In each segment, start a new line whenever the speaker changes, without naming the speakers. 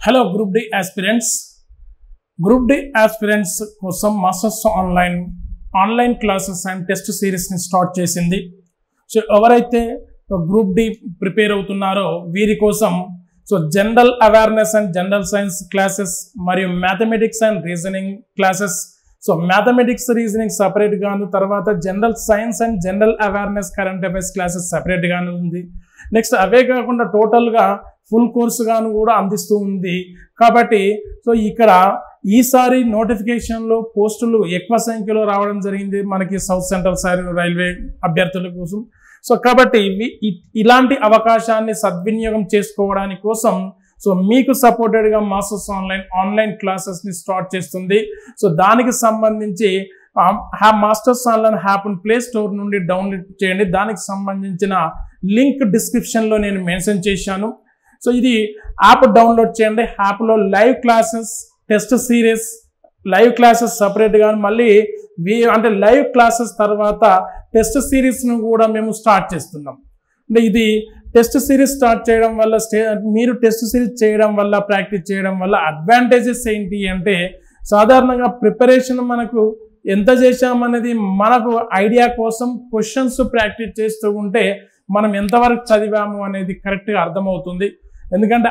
Hello Group D aspirants. Group D aspirants కోసం masters online classes and test series ని start చేసింది. So ఎవరైతే group D prepare అవుతున్నారో వీరి కోసం general awareness and general science classes మరియు mathematics and reasoning classes. Mathematics reasoning separate గాను, తర్వాత general science and general awareness current affairs classes separate గాను ఉంది. నెక్స్ట్ అవే కాకుండా టోటల్గా ఫుల్ కోర్సు గాను కూడా అందిస్తూ ఉంది. కాబట్టి ఇక్కడ ఈసారి నోటిఫికేషన్లో పోస్టులు ఎక్కువ సంఖ్యలో రావడం జరిగింది మనకి సౌత్ సెంట్రల్ రైల్వే అభ్యర్థుల కోసం. కాబట్టి ఇలాంటి అవకాశాన్ని సద్వినియోగం చేసుకోవడానికి కోసం మీకు సపోర్టెడ్గా మాస్టర్స్ ఆన్లైన్ క్లాసెస్ని స్టార్ట్ చేస్తుంది. దానికి సంబంధించి మాస్టర్స్ ఆన్లైన్ యాప్ని ప్లే స్టోర్ నుండి డౌన్లోడ్ చేయండి. దానికి సంబంధించిన లింక్ డిస్క్రిప్షన్లో నేను మెన్షన్ చేశాను. ఇది యాప్ డౌన్లోడ్ చేయండి. యాప్లో live classes, test series, live classes సపరేట్గా, మళ్ళీ లైవ్ క్లాసెస్ తర్వాత టెస్ట్ సిరీస్ను కూడా మేము స్టార్ట్ చేస్తున్నాం. ఇది టెస్ట్ సిరీస్ స్టార్ట్ చేయడం వల్ల మీరు టెస్ట్ సిరీస్ చేయడం వల్ల, ప్రాక్టీస్ చేయడం వల్ల అడ్వాంటేజెస్ ఏంటి అంటే, సాధారణంగా ప్రిపరేషన్ మనకు ఎంత చేశామనేది మనకు ఐడియా కోసం క్వశ్చన్స్ ప్రాక్టీస్ చేస్తూ ఉంటే మనం ఎంతవరకు చదివాము అనేది కరెక్ట్గా అర్థమవుతుంది. ఎందుకంటే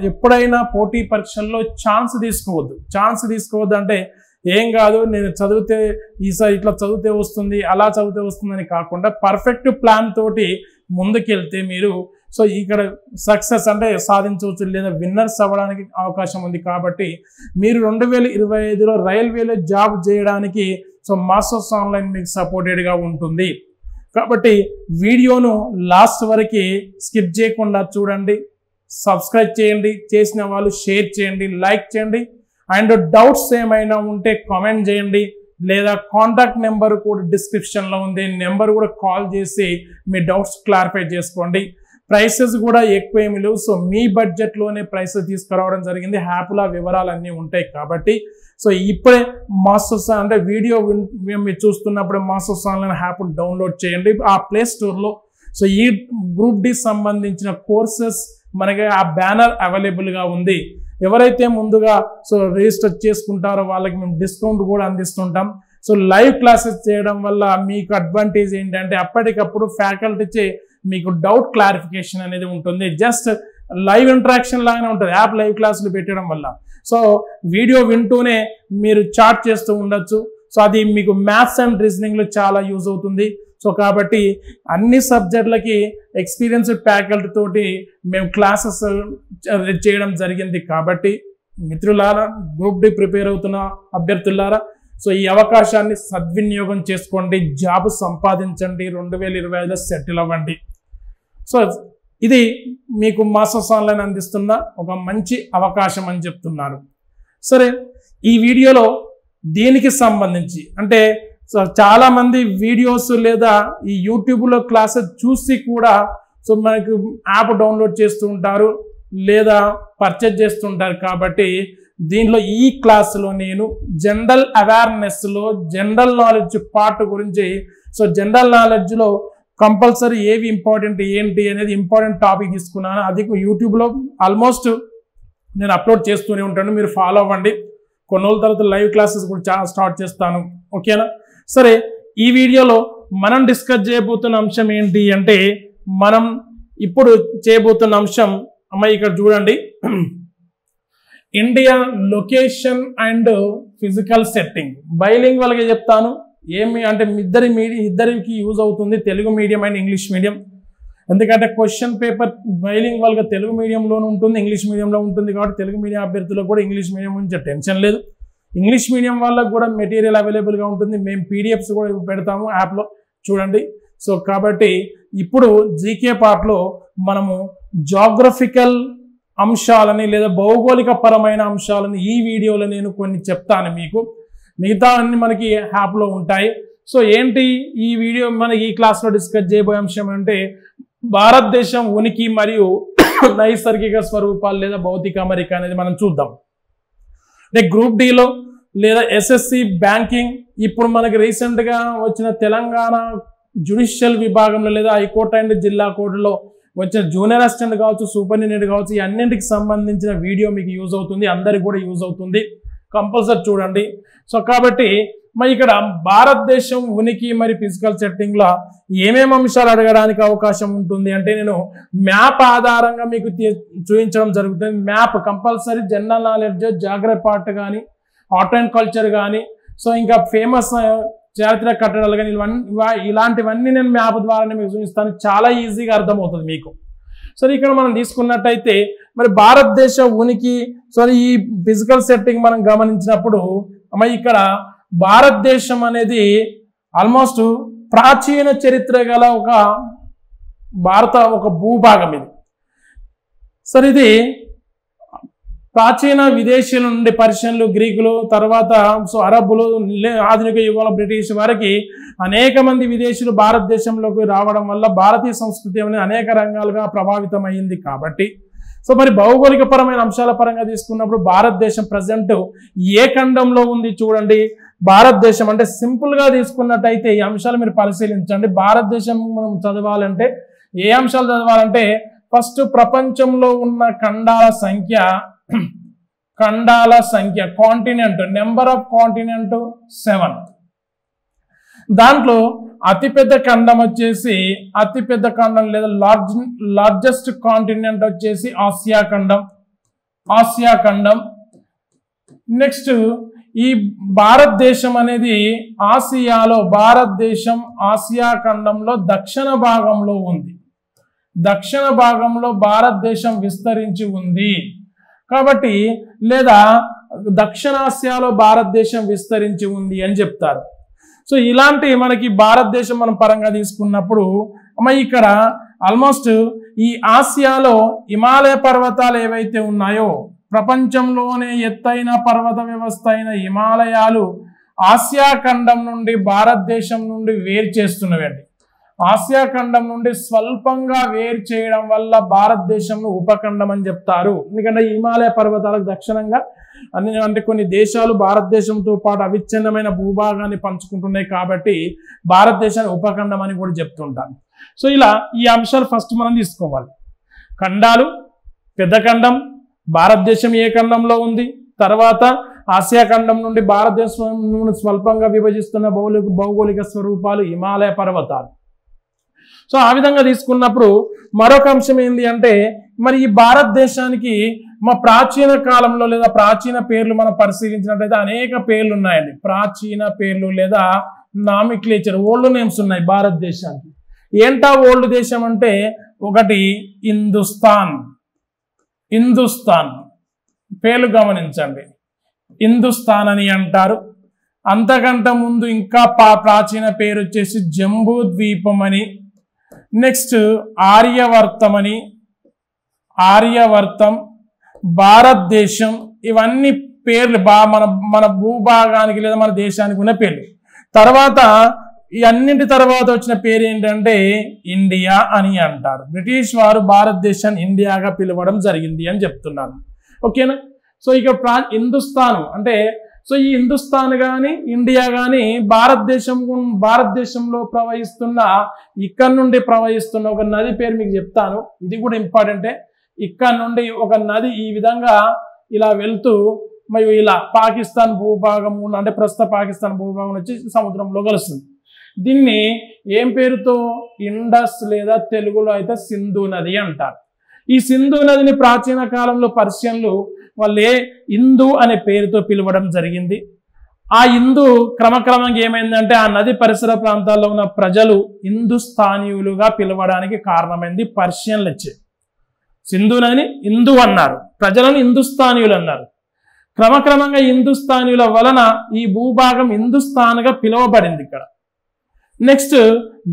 ఎప్పుడైనా పోటీ పరీక్షల్లో ఛాన్స్ తీసుకోవద్దు అంటే ఏం కాదు, నేను చదివితే ఈసారి ఇట్లా చదివితే వస్తుంది, అలా చదివితే వస్తుందని కాకుండా పర్ఫెక్ట్ ప్లాన్ తోటి ముందుకెళ్తే మీరు ఇక్కడ సక్సెస్ అంటే సాధించవచ్చు, లేదా విన్నర్స్ అవ్వడానికి అవకాశం ఉంది. కాబట్టి మీరు 2025లో రైల్వేలో జాబ్ చేయడానికి మాస్టర్స్ ఆన్లైన్ మీకు సపోర్టెడ్గా ఉంటుంది. కాబట్టి వీడియోను లాస్ట్ వరకు స్కిప్ చేయకుండా చూడండి, సబ్స్క్రైబ్ చేయండి, చేసిన వాళ్ళు షేర్ చేయండి, లైక్ చేయండి, అండ్ డౌట్స్ ఏమైనా ఉంటే కామెంట్ చేయండి, లేదా కాంటాక్ట్ నెంబర్ కూడా డిస్క్రిప్షన్లో ఉంది, నెంబర్ కూడా కాల్ చేసి మీ డౌట్స్ క్లారిఫై చేసుకోండి. ప్రైసెస్ కూడా ఎక్కువ ఏమి లేవు, మీ బడ్జెట్లోనే ప్రైసెస్ తీసుకురావడం జరిగింది. యాప్ల వివరాలు అన్నీ ఉంటాయి. కాబట్టి ఇప్పుడే మాస్టర్స్ వీడియో మీరు చూస్తున్నప్పుడు మాస్టర్స్ ఆన్లైన్ యాప్ డౌన్లోడ్ చేయండి ఆ ప్లే స్టోర్లో. ఈ గ్రూప్ డి సంబంధించిన కోర్సెస్ మనకి ఆ బ్యానర్ అవైలబుల్గా ఉంది. ఎవరైతే ముందుగా రిజిస్టర్ చేసుకుంటారో వాళ్ళకి మేము డిస్కౌంట్ కూడా అందిస్తుంటాం. లైవ్ క్లాసెస్ చేయడం వల్ల మీకు అడ్వాంటేజ్ ఏంటంటే అప్పటికప్పుడు ఫ్యాకల్టీచే మీకు డౌట్ క్లారిఫికేషన్ అనేది ఉంటుంది. జస్ట్ లైవ్ ఇంటరాక్షన్ లాగానే ఉంటుంది యాప్ లైవ్ క్లాసులు పెట్టడం వల్ల. వీడియో వింటూనే మీరు చాట్ చేస్తూ ఉండొచ్చు. అది మీకు మ్యాథ్స్ అండ్ రీజనింగ్లో చాలా యూజ్ అవుతుంది. కాబట్టి అన్ని సబ్జెక్టులకి ఎక్స్పీరియన్స్డ్ ఫ్యాకల్టీ తోటి మేము క్లాసెస్ చేయడం జరిగింది. కాబట్టి మిత్రులారా, గ్రూప్ డి ప్రిపేర్ అవుతున్న అభ్యర్థులారా, ఈ అవకాశాన్ని సద్వినియోగం చేసుకోండి, జాబ్ సంపాదించండి, 2025లో సెటిల్ అవ్వండి. ఇది మీకు మాస్టర్స్ ఆన్లైన్ అందిస్తున్న ఒక మంచి అవకాశం అని చెప్తున్నాను. సరే, ఈ వీడియోలో దీనికి సంబంధించి చాలామంది వీడియోస్ లేదా ఈ యూట్యూబ్లో క్లాసెస్ చూసి కూడా మనకు యాప్ డౌన్లోడ్ చేస్తూ ఉంటారు లేదా పర్చేజ్ చేస్తుంటారు. కాబట్టి దీనిలో ఈ క్లాసులో నేను జనరల్ అవేర్నెస్లో జనరల్ నాలెడ్జ్ పార్ట్ గురించి జనరల్ నాలెడ్జ్లో కంపల్సరీ ఏవి ఇంపార్టెంట్ ఏంటి అనేది ఇంపార్టెంట్ టాపిక్ తీసుకున్నాను. అది యూట్యూబ్లో ఆల్మోస్ట్ నేను అప్లోడ్ చేస్తూనే ఉంటాను, మీరు ఫాలో అవ్వండి. కొన్ని రోజుల తర్వాత లైవ్ క్లాసెస్ కూడా స్టార్ట్ చేస్తాను, ఓకేనా? సరే, ఈ వీడియోలో మనం డిస్కస్ చేయబోతున్న అంశం ఏంటి అంటే, మనం ఇప్పుడు చేయబోతున్న అంశం ఇక్కడ చూడండి, India location and physical setting. బైలింగ్వల్గా చెప్తాను, ఏమి అంటే ఇద్దరికి యూజ్ అవుతుంది, Telugu medium and English medium. ఎందుకంటే క్వశ్చన్ పేపర్ బైలింగ్వల్గా తెలుగు మీడియంలోనూ ఉంటుంది, ఇంగ్లీష్ మీడియంలో ఉంటుంది. కాబట్టి తెలుగు మీడియం అభ్యర్థులకు కూడా ఇంగ్లీష్ మీడియం గురించి టెన్షన్ లేదు. ఇంగ్లీష్ మీడియం వాళ్ళకు కూడా మెటీరియల్ అవైలబుల్గా ఉంటుంది. మేము పీడిఎఫ్స్ కూడా పెడతాము యాప్లో, చూడండి. కాబట్టి ఇప్పుడు జీకే పార్ట్లో మనము జాగ్రఫికల్ అంశాలని లేదా భౌగోళిక పరమైన అంశాలని ఈ వీడియోలో నేను కొన్ని చెప్తాను మీకు. మిగతా అన్ని మనకి యాప్లో ఉంటాయి. ఏంటి ఈ వీడియో మనకి ఈ క్లాస్లో డిస్కస్ చేయబోయే అంశం అంటే, భారతదేశం ఉనికి మరియు నైసర్గిక స్వరూపాలు లేదా భౌతిక అమరిక అనేది మనం చూద్దాం. గ్రూప్ డిలో లేదా ఎస్ఎస్సి బ్యాంకింగ్, ఇప్పుడు మనకి రీసెంట్గా వచ్చిన తెలంగాణ జ్యుడిషియల్ విభాగంలో లేదా హైకోర్టు అండ్ జిల్లా కోర్టులో వచ్చిన జూనియర్ అసిస్టెంట్ కావచ్చు, సూపరింటెండెంట్ కావచ్చు, ఈ అన్నింటికి సంబంధించిన వీడియో మీకు యూజ్ అవుతుంది, అందరికి కూడా యూజ్ అవుతుంది, కంపల్సరీ చూడండి. సో కాబట్టి మరి ఇక్కడ భారతదేశం ఉనికి మరి ఫిజికల్ సెట్టింగ్లో ఏమేమి అంశాలు అడగడానికి అవకాశం ఉంటుంది అంటే నేను మ్యాప్ ఆధారంగా మీకు చూపించడం జరుగుతుంది. Map compulsory general knowledge, geography part కానీ, ఆర్ట్ అండ్ కల్చర్ కానీ, సో ఇంకా ఫేమస్ చారిత్రక కట్టడాలు కానీ ఇలాంటివన్నీ నేను మ్యాప్ ద్వారానే మీకు చూపిస్తాను. చాలా ఈజీగా అర్థమవుతుంది మీకు. సరే ఇక్కడ మనం తీసుకున్నట్టయితే మరి భారతదేశ ఉనికి, సరే ఈ ఫిజికల్ సెట్టింగ్ మనం గమనించినప్పుడు మరి ఇక్కడ భారతదేశం అనేది ఆల్మోస్ట్ ప్రాచీన చరిత్ర గల ఒక భూభాగం ఇది. సరే ఇది ప్రాచీన విదేశీయుల నుండి పర్షియన్లు, గ్రీకులు, తర్వాత సో అరబ్బులు, ఆధునిక యుగంలో బ్రిటిష్ వారికి అనేక మంది విదేశీయులు భారతదేశంలోకి రావడం వల్ల భారతీయ సంస్కృతి అనేది అనేక రంగాలుగా ప్రభావితమైంది. కాబట్టి సో మరి భౌగోళిక పరమైన అంశాల పరంగా తీసుకున్నప్పుడు భారతదేశం ప్రజెంట్ ఏ ఖండంలో ఉంది చూడండి. భారతదేశం అంటే సింపుల్గా తీసుకున్నట్టయితే ఈ అంశాలు మీరు పరిశీలించండి. భారతదేశం మనం చదవాలంటే ఏ అంశాలు చదవాలంటే ఫస్ట్ ప్రపంచంలో ఉన్న ఖండాల సంఖ్య కాంటినెంట్, నెంబర్ ఆఫ్ కాంటినెంట్ 7. దాంట్లో అతిపెద్ద ఖండం వచ్చేసి లేదా లార్జెస్ట్ కాంటినెంట్ వచ్చేసి ఆసియా ఖండం. నెక్స్ట్ ఈ భారతదేశం అనేది ఆసియా ఖండంలో దక్షిణ భాగంలో ఉంది. దక్షిణ భాగంలో భారతదేశం విస్తరించి ఉంది కాబట్టి, లేదా దక్షిణాసియాలో భారతదేశం విస్తరించి ఉంది అని చెప్తారు. సో ఇలాంటి మనకి భారతదేశం మనం పరంగా తీసుకున్నప్పుడు ఇక్కడ ఆల్మోస్ట్ ఈ ఆసియాలో హిమాలయ పర్వతాలు ఏవైతే ఉన్నాయో, ప్రపంచంలోనే ఎత్తైన పర్వత వ్యవస్థ అయిన హిమాలయాలు ఆసియా ఖండం నుండి భారతదేశం నుండి వేరు చేస్తున్నవండి. ఆసియా ఖండం నుండి స్వల్పంగా వేరు చేయడం వల్ల భారతదేశంను ఉపఖండం అని చెప్తారు. ఎందుకంటే హిమాలయ పర్వతాలకు దక్షిణంగా అంటే కొన్ని దేశాలు భారతదేశంతో పాటు అవిచ్ఛిన్నమైన భూభాగాన్ని పంచుకుంటున్నాయి కాబట్టి భారతదేశాన్ని ఉపఖండం అని కూడా చెప్తుంటాను. సో ఇలా ఈ అంశాలు ఫస్ట్ మనం తీసుకోవాలి. ఖండాలు, పెద్ద ఖండం, భారతదేశం ఏ ఖండంలో ఉంది, తర్వాత ఆసియా ఖండం నుండి భారతదేశం స్వల్పంగా విభజిస్తున్న భౌగోళిక స్వరూపాలు హిమాలయ పర్వతాలు. సో ఆ విధంగా తీసుకున్నప్పుడు మరొక అంశం ఏంటి అంటే మరి ఈ భారతదేశానికి మా ప్రాచీన కాలంలో లేదా ప్రాచీన పేర్లు మనం పరిశీలించినట్లయితే అనేక పేర్లు ఉన్నాయండి. ప్రాచీన పేర్లు లేదా నామిక్లేచర్, ఓల్డ్ నేమ్స్ ఉన్నాయి భారతదేశానికి. ఏంటా ఓల్డ్ దేశం అంటే ఒకటి హిందుస్థాన్ పేర్లు గమనించండి. హిందుస్థాన్ అని అంటారు. అంతకంటే ముందు ఇంకా ప్రాచీన పేరు వచ్చేసి జంబూ ద్వీపం అని, నెక్స్ట్ ఆర్యవర్తం, భారతదేశం, ఇవన్నీ పేర్లు మన భూభాగానికి లేదా మన దేశానికి ఉన్న పేర్లు. తర్వాత ఈ అన్నింటి తర్వాత వచ్చిన పేరు ఏంటంటే ఇండియా అని అంటారు. బ్రిటిష్ వారు భారతదేశాన్ని ఇండియాగా పిలవడం జరిగింది అని చెప్తున్నాను. ఓకేనా? సో ఇక హిందుస్థాన్ అంటే సో ఈ హిందుస్థాన్ కానీ ఇండియా కానీ భారతదేశంలో ఇక్కడ నుండి ప్రవహిస్తున్న ఒక నది పేరు మీకు చెప్తాను. ఇది కూడా ఇంపార్టెంటే. ఇక్కడ నుండి ఒక నది ఈ విధంగా ఇలా వెళ్తూ మరియు ఇలా పాకిస్తాన్ భూభాగం అంటే ప్రస్తుత పాకిస్తాన్ భూభాగం వచ్చి సముద్రంలో కలుస్తుంది. దీన్ని ఏం పేరుతో ఇండస్ లేదా తెలుగులో అయితే సింధు నది అంటారు. ఈ సింధు నదిని ప్రాచీన కాలంలో పర్షియన్లు వాళ్ళే హిందూ అనే పేరుతో పిలవడం జరిగింది. ఆ హిందూ క్రమక్రమంగా ఏమైందంటే ఆ నది పరిసర ప్రాంతాల్లో ఉన్న ప్రజలు హిందుస్థానీయులుగా పిలవడానికి కారణమైంది పర్షియన్లు వచ్చే. సింధు నదిని హిందూ అన్నారు, ప్రజలను హిందుస్థానీయులు అన్నారు. క్రమక్రమంగా హిందుస్థానీయుల వలన ఈ భూభాగం హిందుస్థాన్గా పిలువబడింది. ఇక్కడ నెక్స్ట్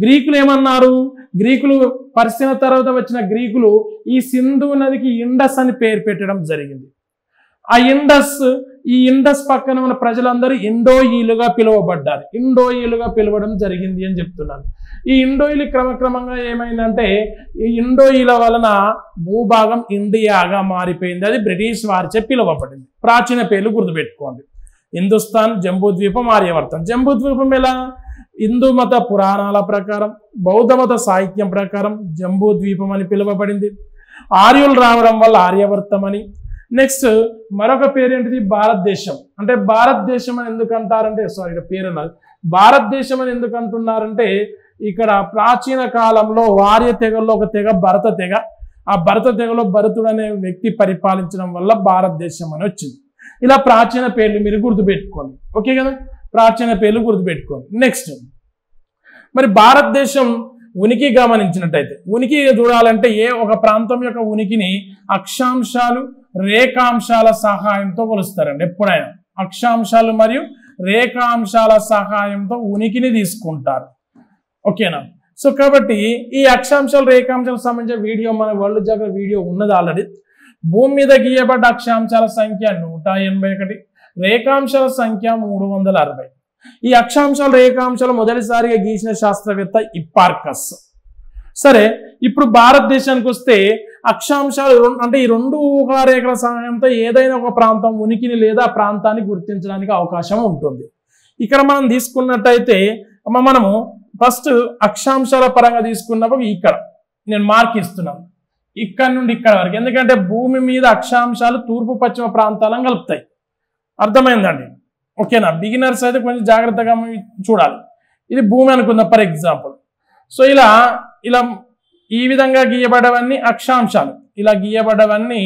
గ్రీకులు ఏమన్నారు? గ్రీకులు పర్షియన్ తర్వాత వచ్చిన గ్రీకులు ఈ సింధు నదికి ఇండస్ అని పేరు పెట్టడం జరిగింది. ఈ ఇండస్ పక్కన ఉన్న ప్రజలందరూ ఇండోయిలుగా పిలువబడ్డారు. ఇండోయిలుగా పిలవడం జరిగింది అని చెప్తున్నాను. ఈ ఇండోయిలు క్రమక్రమంగా ఏమైందంటే ఈ ఇండోయిల వలన భూభాగం ఇండియాగా మారిపోయింది. అది బ్రిటిష్ వారిచే పిలువబడింది. ప్రాచీన పేర్లు గుర్తుపెట్టుకోండి. హిందుస్థాన్, జంబూద్వీపం, ఆర్యవర్తం. జంబూద్వీపం ఎలా? హిందూ మత పురాణాల ప్రకారం, బౌద్ధ మత సాహిత్యం ప్రకారం జంబూ ద్వీపం అని పిలువబడింది. ఆర్యులు రావడం వల్ల ఆర్యవర్తం అని. నెక్స్ట్ మరొక పేరు ఏంటిది? భారతదేశం. అంటే భారతదేశం అని ఎందుకు అంటారంటే, సారీ పేరు అన్నది, భారతదేశం అని ఎందుకు అంటున్నారంటే ఇక్కడ ప్రాచీన కాలంలో ఆర్య తెగల్లో ఒక తెగ భరత తెగ. ఆ భరత తెగలో భరతుడు అనే వ్యక్తి పరిపాలించడం వల్ల భారతదేశం అని వచ్చింది. ఇలా ప్రాచీన పేర్లు మీరు గుర్తుపెట్టుకోండి. ఓకే కదా, ప్రాచీన పేర్లు గుర్తుపెట్టుకోండి. నెక్స్ట్ మరి భారతదేశం ఉనికి గమనించినట్టయితే, ఉనికి చూడాలంటే ఒక ప్రాంతం యొక్క ఉనికిని అక్షాంశాలు రేఖాంశాల సహాయంతో కొలుస్తారండి. ఎప్పుడైనా అక్షాంశాలు మరియు రేఖాంశాల సహాయంతో ఉనికిని తీసుకుంటారు. ఓకేనా? సో కాబట్టి ఈ అక్షాంశాలు రేఖాంశాలకు సంబంధించిన వీడియో మన వరల్డ్ జాగ్రఫీ వీడియో ఉన్నది ఆల్రెడీ. భూమి మీద గీయబడ్డ అక్షాంశాల సంఖ్య 181, రేఖాంశాల సంఖ్య 360. ఈ అక్షాంశాలు రేఖాంశాలు మొదటిసారిగా గీసిన శాస్త్రవేత్త హిప్పార్కస్. సరే, ఇప్పుడు భారతదేశానికి వస్తే అక్షాంశాలు అంటే ఈ రెండు ఊహారేఖల సహాయంతో ఏదైనా ఒక ప్రాంతం ఉనికిని లేదా ప్రాంతాన్ని గుర్తించడానికి అవకాశం ఉంటుంది. ఇక్కడ మనం తీసుకున్నట్టయితే మనము ఫస్ట్ అక్షాంశాల పరంగా తీసుకున్నప్పుడు ఇక్కడ నేను మార్క్ ఇస్తున్నాను, ఇక్కడ నుండి ఇక్కడ వరకు. ఎందుకంటే భూమి మీద అక్షాంశాలు తూర్పు పశ్చిమ ప్రాంతాలను కలుపుతాయి. అర్థమైందండి? ఓకేనా? బిగినర్స్ అయితే కొంచెం జాగ్రత్తగా చూడాలి. ఇది భూమి అనుకుందాం ఫర్ ఎగ్జాంపుల్. సో ఇలా ఈ విధంగా గీయబడవన్నీ అక్షాంశాలు, ఇలా గీయబడవన్నీ.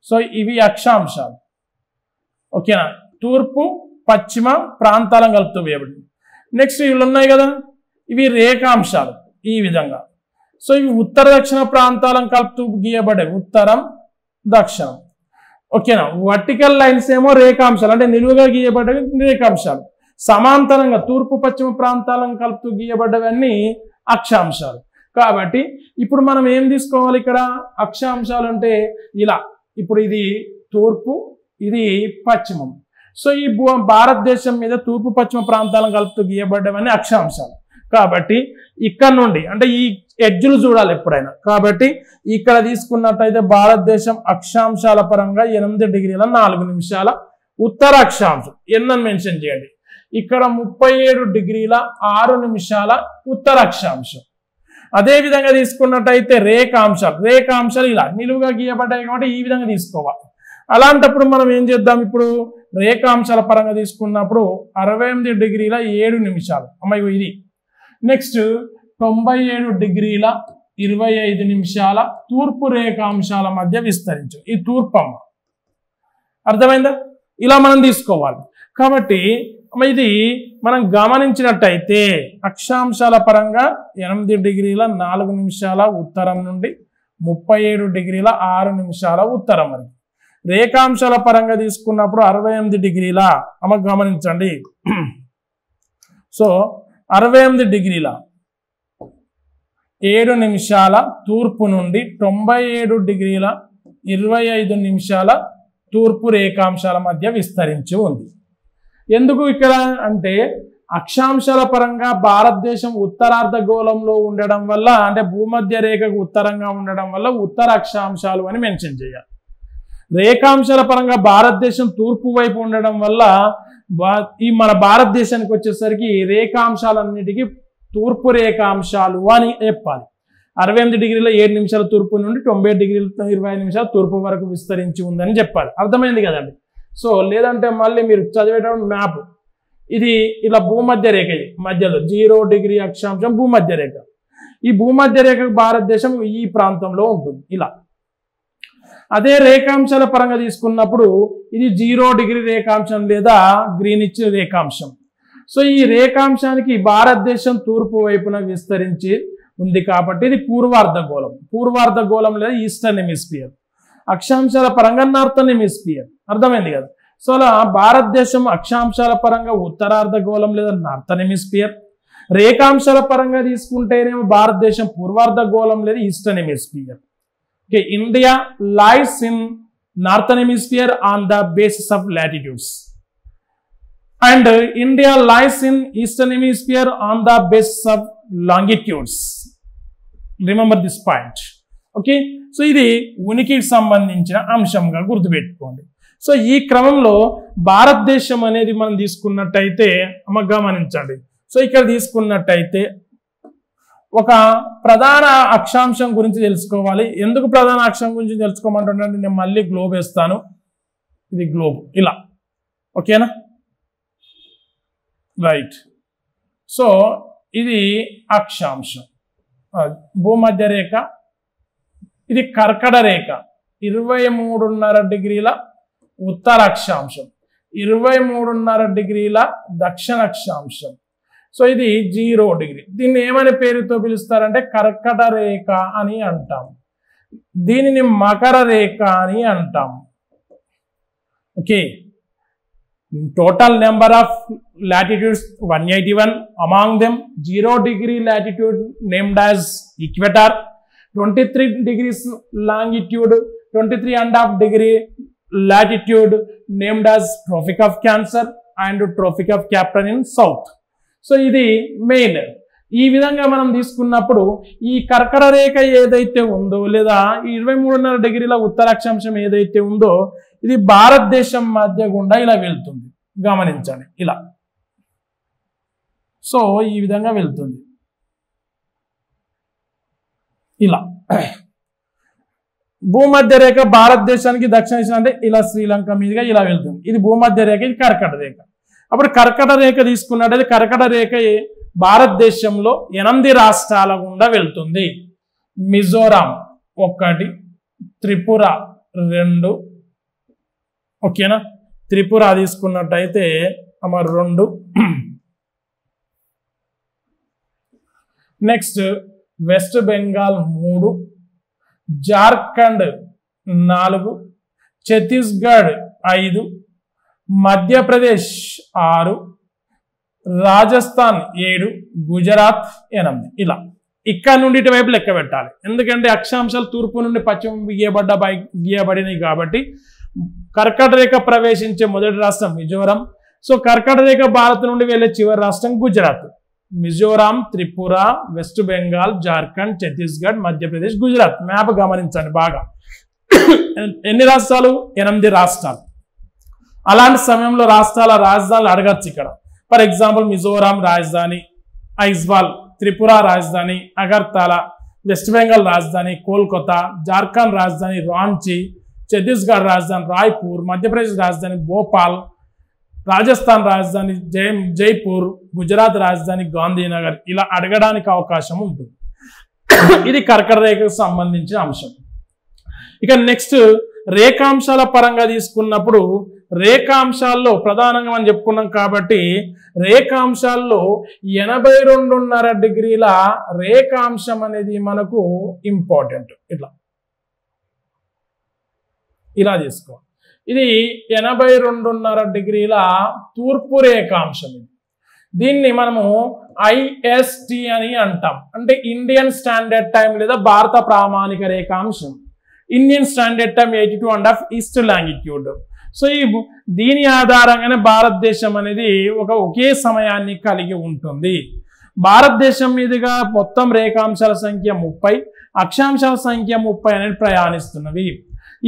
సో ఇవి అక్షాంశాలు. ఓకేనా? తూర్పు పశ్చిమ ప్రాంతాలను కలుపుతూ వేయబడి. నెక్స్ట్ ఇవి ఉన్నాయి కదా, ఇవి రేఖాంశాలు ఈ విధంగా. సో ఇవి ఉత్తర దక్షిణ ప్రాంతాలను కలుపుతూ గీయబడే ఉత్తరం దక్షిణం. ఓకేనా? వర్టికల్ లైన్స్ ఏమో రేఖాంశాలు, అంటే నిలువుగా గీయబడ్డవి రేఖాంశాలు. సమాంతరంగా తూర్పు పశ్చిమ ప్రాంతాలను కలుపుతూ గీయబడ్డవన్నీ అక్షాంశాలు. కాబట్టి ఇప్పుడు మనం ఏం తీసుకోవాలి ఇక్కడ? అక్షాంశాలు అంటే ఇలా, ఇప్పుడు ఇది తూర్పు, ఇది పశ్చిమం. సో ఈ భారతదేశం మీద తూర్పు పశ్చిమ ప్రాంతాలను కలుపుతూ గీయబడ్డవన్నీ అక్షాంశాలు. కాబట్టి ఇక్కడ నుండి అంటే ఈ ఎడ్జులు చూడాలి ఎప్పుడైనా. కాబట్టి ఇక్కడ తీసుకున్నట్టయితే భారతదేశం అక్షాంశాల పరంగా 8 డిగ్రీల 4 నిమిషాల ఉత్తర అక్షాంశం ఎన్నని మెన్షన్ చేయండి. ఇక్కడ 37 డిగ్రీల 6 నిమిషాల ఉత్తర అక్షాంశం. అదే విధంగా తీసుకున్నట్టయితే రేఖాంశాలు ఇలా నిలువుగా గీయబడ్డాయి కాబట్టి ఈ విధంగా తీసుకోవాలి. అలాంటప్పుడు మనం ఏం చేద్దాం? ఇప్పుడు రేఖాంశాల పరంగా తీసుకున్నప్పుడు 68 డిగ్రీల 7 నిమిషాలు అమ్మాయి ఇది. నెక్స్ట్ 97 డిగ్రీల 25 నిమిషాల తూర్పు రేఖాంశాల మధ్య విస్తరించు. ఈ తూర్పమ్మ, అర్థమైందా? ఇలా మనం తీసుకోవాలి. కాబట్టి ఇది మనం గమనించినట్టయితే అక్షాంశాల పరంగా 8 డిగ్రీల 4 నిమిషాల ఉత్తరం నుండి 37 డిగ్రీల 6 నిమిషాల ఉత్తరం వరకు. రేఖాంశాల పరంగా తీసుకున్నప్పుడు 68 డిగ్రీల గమనించండి. సో 68 డిగ్రీల 7 నిమిషాల తూర్పు నుండి 97 డిగ్రీల 25 నిమిషాల తూర్పు రేఖాంశాల మధ్య విస్తరించి ఉంది. ఎందుకు ఇక్కడ అంటే అక్షాంశాల పరంగా భారతదేశం ఉత్తరార్ధగోళంలో ఉండడం వల్ల, అంటే భూమధ్య రేఖకు ఉత్తరంగా ఉండడం వల్ల ఉత్తర అక్షాంశాలు అని మెన్షన్ చేయాలి. రేఖాంశాల పరంగా భారతదేశం తూర్పు వైపు ఉండడం వల్ల ఈ మన భారతదేశానికి వచ్చేసరికి రేఖాంశాలన్నిటికీ తూర్పు రేఖాంశాలు అని చెప్పాలి. 68 డిగ్రీల 7 నిమిషాల తూర్పు నుండి 90 డిగ్రీల 25 నిమిషాల తూర్పు వరకు విస్తరించి ఉందని చెప్పాలి. అర్థమైంది కదండి? సో లేదంటే మళ్ళీ మీరు చదివేటప్పుడు మ్యాప్ ఇది ఇలా భూమధ్య రేఖ మధ్యలో 0 డిగ్రీ అక్షాంశం భూమధ్య రేఖ. ఈ భూమధ్య రేఖ భారతదేశం ఈ ప్రాంతంలో ఉంటుంది ఇలా. అదే రేఖాంశాల పరంగా తీసుకున్నప్పుడు ఇది 0 డిగ్రీ రేఖాంశం లేదా గ్రీనిచ్ రేఖాంశం. సో ఈ రేఖాంశానికి భారతదేశం తూర్పు వైపున విస్తరించి ఉంది కాబట్టి ఇది పూర్వార్ధగోళం లేదా ఈస్టర్న్ హెమిస్ఫియర్. అక్షాంశాల పరంగా నార్థన్ హెమిస్ఫియర్. అర్థమైంది కదా? సో అలా భారతదేశం అక్షాంశాల పరంగా ఉత్తరార్ధగోళం లేదా నార్థన్ హెమిస్ఫియర్. రేఖాంశాల పరంగా తీసుకుంటేనేమో భారతదేశం పూర్వార్ధగోళం లేదా eastern hemisphere. Okay, India lies in northern hemisphere on the basis of latitudes and India lies in eastern hemisphere on the basis of longitudes. Remember this point. Okay, so ఇది ఉనికికి సంబంధించిన అంశంగా గుర్తుపెట్టుకోండి. So ఈ క్రమంలో భారతదేశం అనేది మనం తీసుకున్నట్టయితే గమనించండి. సో ఇక్కడ తీసుకున్నట్టయితే ఒక ప్రధాన అక్షాంశం గురించి తెలుసుకోవాలి. ఎందుకు ప్రధాన అక్షం గురించి తెలుసుకోమంటున్నాను, నేను మళ్ళీ గ్లోబ్ వేస్తాను. ఇది గ్లోబ్ ఇలా, ఓకేనా, రైట్. సో ఇది అక్షాంశం, భూమధ్య రేఖ. ఇది కర్కట రేఖ 23.5 డిగ్రీల ఉత్తర అక్షాంశం, 23.5 డిగ్రీల దక్షిణ అక్షాంశం. సో ఇది 0 డిగ్రీ. దీన్ని ఏమని పేరుతో పిలుస్తారంటే కర్కట రేఖ అని అంటాం. దీనిని మకర రేఖ అని అంటాం. Okay, total number of latitudes 181. Among them 0 degree latitude named as equator, 23 degrees longitude, 23.5 degree latitude named as Tropic of Cancer and Tropic of Capricorn in south. So ఇది మెయిన్. ఈ విధంగా మనం తీసుకున్నప్పుడు ఈ కర్కట రేఖ ఏదైతే ఉందో లేదా 23.5 డిగ్రీల ఉత్తరాక్షాంశం ఏదైతే ఉందో ఇది భారతదేశం మధ్య గుండా ఇలా వెళ్తుంది, గమనించండి ఇలా. సో ఈ విధంగా వెళ్తుంది ఇలా. భూమధ్య రేఖ భారతదేశానికి దక్షిణ దిశ అంటే ఇలా శ్రీలంక మీదుగా ఇలా వెళ్తుంది. ఇది భూమధ్య రేఖ, ఇది కర్కట రేఖ. అప్పుడు కర్కట రేఖ తీసుకున్నట్లయితే కర్కట రేఖ భారతదేశంలో 8 రాష్ట్రాల గుండా వెళ్తుంది. మిజోరాం 1, త్రిపుర 2, ఓకేనా. త్రిపుర తీసుకున్నట్టయితే 2. నెక్స్ట్ వెస్ట్ బెంగాల్ 3, జార్ఖండ్ 4, ఛత్తీస్గఢ్ 5, మధ్యప్రదేశ్ 6, రాజస్థాన్ 7, గుజరాత్ 8 ఇలా. ఇక్కడ నుండి ఇటువైపు లెక్క పెట్టాలి, ఎందుకంటే అక్షాంశాలు తూర్పు నుండి పశ్చిమ గీయబడినాయి కాబట్టి. కర్కట రేఖ ప్రవేశించే మొదటి రాష్ట్రం మిజోరాం. సో కర్కట రేఖ భారత్ నుండి వెళ్ళే చివరి రాష్ట్రం గుజరాత్. మిజోరాం, త్రిపుర, వెస్ట్ బెంగాల్, జార్ఖండ్, ఛత్తీస్గఢ్, మధ్యప్రదేశ్, గుజరాత్. మ్యాప్ గమనించండి బాగా. ఎన్ని రాష్ట్రాలు? 8 రాష్ట్రాలు. అలాంటి సమయంలో రాష్ట్రాల రాజధానులు అడగచ్చు ఇక్కడ. ఫర్ ఎగ్జాంపుల్ మిజోరాం రాజధాని ఐజ్వాల్, త్రిపుర రాజధాని అగర్తలా, వెస్ట్ బెంగాల్ రాజధాని కోల్కతా, జార్ఖండ్ రాజధాని రాంచీ, ఛత్తీస్గఢ్ రాజధాని రాయ్పూర్, మధ్యప్రదేశ్ రాజధాని భోపాల్, రాజస్థాన్ రాజధాని జైపూర్, గుజరాత్ రాజధాని గాంధీనగర్. ఇలా అడగడానికి అవకాశం ఉంటుంది. ఇది కర్కట రేఖకు సంబంధించిన అంశం. ఇక నెక్స్ట్ రేఖాంశాల పరంగా తీసుకున్నప్పుడు రేఖాంశాల్లో ప్రధానంగా మనం చెప్పుకున్నాం కాబట్టి రేఖాంశాల్లో 82.5 డిగ్రీల రేఖాంశం అనేది మనకు ఇంపార్టెంట్. ఇలా తీసుకో. ఇది 82.5 డిగ్రీల తూర్పు రేఖాంశం. దీన్ని మనము ఐఎస్టి అని అంటాం, అంటే ఇండియన్ స్టాండర్డ్ టైం లేదా భారత ప్రామాణిక రేఖాంశం. Indian standard time 82.5 east longitude. So దీని ఆధారంగానే భారతదేశం అనేది ఒకే సమయాన్ని కలిగి ఉంటుంది. భారతదేశం మీదుగా మొత్తం రేఖాంశాల సంఖ్య 30, అక్షాంశాల సంఖ్య 30 అనేది ప్రయాణిస్తున్నవి.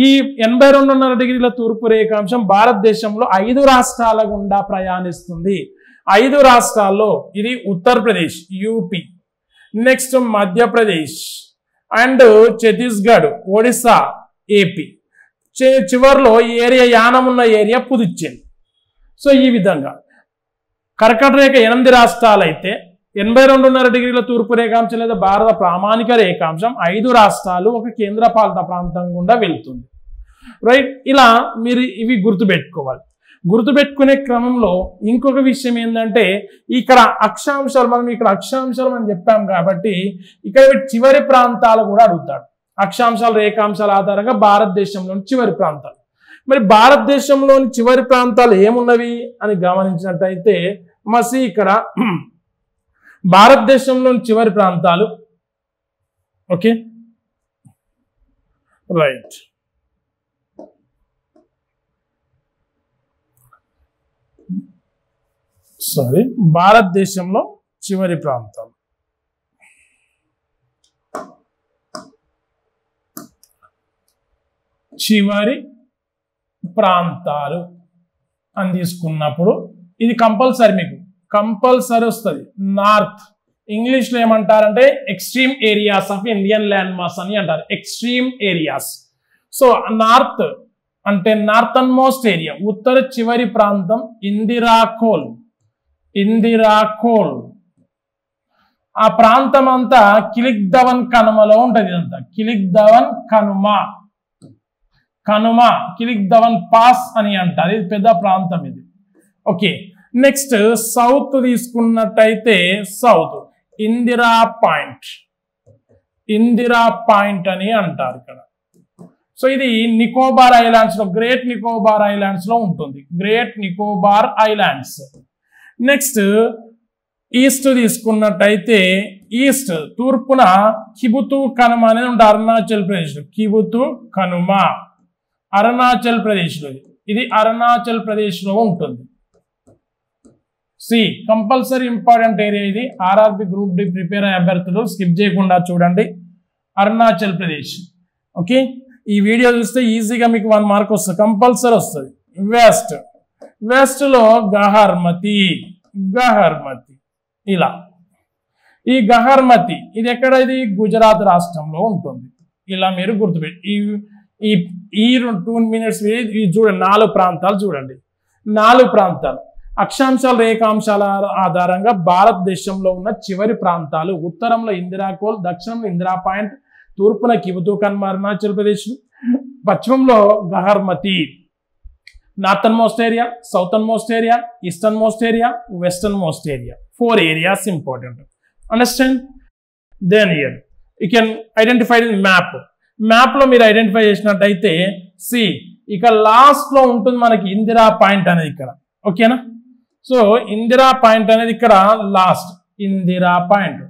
ఈ 82.5 డిగ్రీల తూర్పు రేఖాంశం భారతదేశంలో 5 రాష్ట్రాల గుండా ప్రయాణిస్తుంది. 5 రాష్ట్రాల్లో ఇది Uttar Pradesh UP, next Madhya Pradesh and Chhattisgarh, Odisha, AP. చివరిలో ఏరియా యానం ఉన్న ఏరియా పుదుచ్చేరి. సో ఈ విధంగా కర్కట రేఖ 8 రాష్ట్రాలు అయితే 82.5 డిగ్రీల తూర్పు రేఖాంశం లేదా భారత ప్రామాణిక రేఖాంశం 5 రాష్ట్రాలు ఒక కేంద్రపాలిత ప్రాంతం గుండా వెళ్తుంది. రైట్, ఇలా మీరు ఇవి గుర్తుపెట్టుకోవాలి. గుర్తుపెట్టుకునే క్రమంలో ఇంకొక విషయం ఏంటంటే ఇక్కడ అక్షాంశాలు మనం చెప్పాం కాబట్టి ఇక్కడ చివరి ప్రాంతాలు కూడా అడుగుతాడు. అక్షాంశాలు రేఖాంశాల ఆధారంగా భారతదేశంలోని చివరి ప్రాంతాలు. మరి భారతదేశంలోని చివరి ప్రాంతాలు ఏమున్నవి అని గమనించినట్టయితే మసి ఇక్కడ భారతదేశంలోని చివరి ప్రాంతాలు. Okay, right. సారీ, భారతదేశంలో చివరి ప్రాంతాలు అని తీసుకున్నప్పుడు ఇది కంపల్సరీ మీకు కంపల్సరీ వస్తుంది. నార్త్ ఇంగ్లీష్లో ఏమంటారంటే extreme areas of Indian land mass అని అంటారు. Extreme areas. సో నార్త్ అంటే నార్థన్ మోస్ట్ ఏరియా, ఉత్తర చివరి ప్రాంతం ఇందిరాకోల్. ఆ ప్రాంతం అంతా కిలిక్-దవన్ కనుమలో ఉంటది. ఇదంతా కిలిక్-దవన్ కనుమ కిలిక్-దవన్ పాస్ అని అంటారు. ఇది పెద్ద ప్రాంతం ఇది. ఓకే, నెక్స్ట్ సౌత్ తీసుకున్నట్టయితే సౌత్ ఇందిరా పాయింట్ అని అంటారు ఇక్కడ. సో ఇది నికోబార్ ఐలాండ్స్ లో, గ్రేట్ నికోబార్ ఐలాండ్స్ లో ఉంటుంది. Great Nicobar islands. Next east తీసుకున్నట్టయితే ఈస్ట్ తూర్పున కిబుతు కనుమ అనేది ఉంటుంది అరుణాచల్ ప్రదేశ్ లో. కిబుతు కనుమ అరుణాచల్ ప్రదేశ్ లో, ఇది అరుణాచల్ ప్రదేశ్ లో ఉంటుంది. సి కంపల్సరీ ఇంపార్టెంట్ ఏరియా ఇది. ఆర్ఆర్బి గ్రూప్ డి ప్రిపేర్ అయ్యే అభ్యర్థులు స్కిప్ చేయకుండా చూడండి. అరుణాచల్ ప్రదేశ్. ఓకే, ఈ వీడియో చూస్తే ఈజీగా మీకు 1 మార్క్ వస్తుంది, కంపల్సరీ వస్తుంది. వెస్ట్ లో గహర్మతి. ఇలా ఈ గహర్మతి ఇది ఎక్కడ? ఇది గుజరాత్ రాష్ట్రంలో ఉంటుంది. ఇలా మీరు గుర్తుపెట్టి ఈ 2 minutes చూడండి. 4 ప్రాంతాలు చూడండి. 4 ప్రాంతాలు అక్షాంశాలు రేఖాంశాల ఆధారంగా భారతదేశంలో ఉన్న చివరి ప్రాంతాలు. ఉత్తరంలో ఇందిరాకోల్, దక్షిణంలో ఇందిరా పాయింట్, తూర్పున కిబుతు కనుమ అరుణాచల్ ప్రదేశ్, పశ్చిమంలో Gaharmati. Northern most area, southern most area, eastern most area, western most area. 4 areas important. Understand? Then here you can identify in map లో మీరు ఐడెంటిఫై చేసినట్టయితే సి ఇక లాస్ట్ లో ఉంటుంది మనకి ఇందిరా పాయింట్ అనేది ఇక్కడ. ఓకేనా? సో ఇందిరా పాయింట్ అనేది ఇక్కడ లాస్ట్. ఇందిరా పాయింట్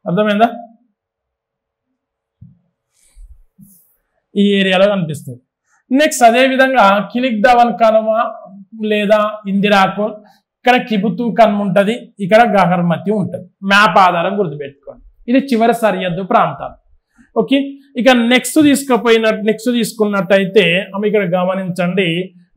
అర్థమైందా? ఈ ఏరియాలో కనిపిస్తుంది. నెక్స్ట్ అదే విధంగా కిలిక్-దవన్ కనుమ లేదా ఇందిరాకోల్, ఇక్కడ కిబుతు కనుమ ఉంటుంది, ఇక్కడ గహర్మతి ఉంటుంది. మ్యాప్ ఆధారం గుర్తుపెట్టుకోండి. ఇది చివరి సరిహద్దు ప్రాంతాలు. ఓకే, ఇక నెక్స్ట్ తీసుకున్నట్టయితే ఇక్కడ గమనించండి.